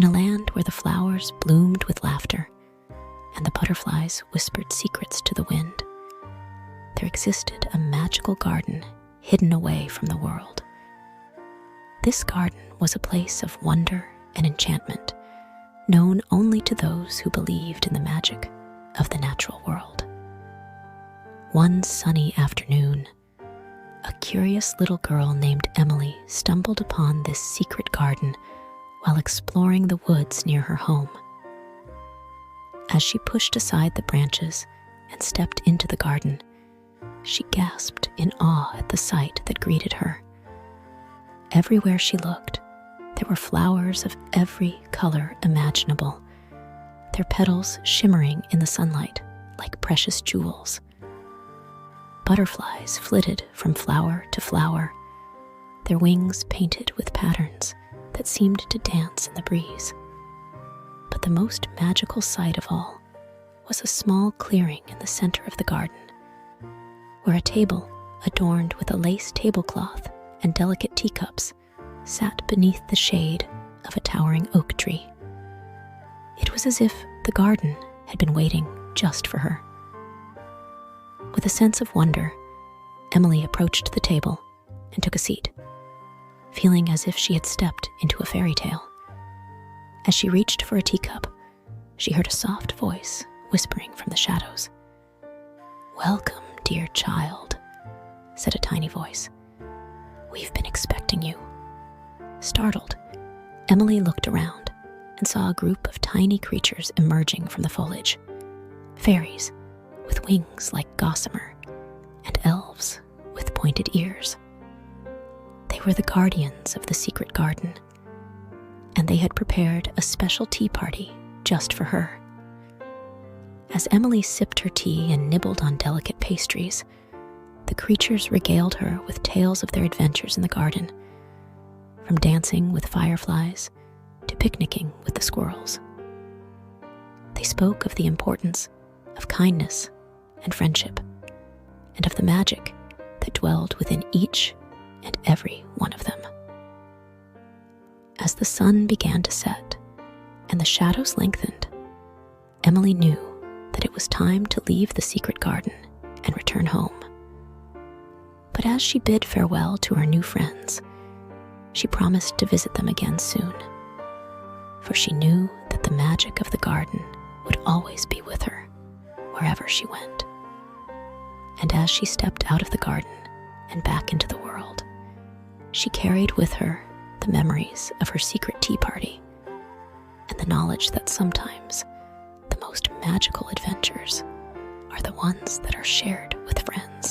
In a land where the flowers bloomed with laughter and the butterflies whispered secrets to the wind, there existed a magical garden hidden away from the world. This garden was a place of wonder and enchantment, known only to those who believed in the magic of the natural world. One sunny afternoon, a curious little girl named Emily stumbled upon this secret garden while exploring the woods near her home. As she pushed aside the branches and stepped into the garden, she gasped in awe at the sight that greeted her. Everywhere she looked, there were flowers of every color imaginable, their petals shimmering in the sunlight like precious jewels. Butterflies flitted from flower to flower, their wings painted with patterns that seemed to dance in the breeze. But the most magical sight of all was a small clearing in the center of the garden, where a table adorned with a lace tablecloth and delicate teacups sat beneath the shade of a towering oak tree. It was as if the garden had been waiting just for her. With a sense of wonder, Emily approached the table and took a seat, feeling as if she had stepped into a fairy tale. As she reached for a teacup, she heard a soft voice whispering from the shadows. "Welcome, dear child," said a tiny voice. "We've been expecting you." Startled, Emily looked around and saw a group of tiny creatures emerging from the foliage. Fairies with wings like gossamer and elves with pointed ears. They were the guardians of the secret garden, and they had prepared a special tea party just for her. As Emily sipped her tea and nibbled on delicate pastries, the creatures regaled her with tales of their adventures in the garden, from dancing with fireflies to picnicking with the squirrels. They spoke of the importance of kindness and friendship, and of the magic that dwelled within each and every one of them. As the sun began to set and the shadows lengthened, Emily knew that it was time to leave the secret garden and return home. But as she bid farewell to her new friends, she promised to visit them again soon, for she knew that the magic of the garden would always be with her wherever she went. And as she stepped out of the garden and back into the world, she carried with her the memories of her secret tea party and the knowledge that sometimes the most magical adventures are the ones that are shared with friends.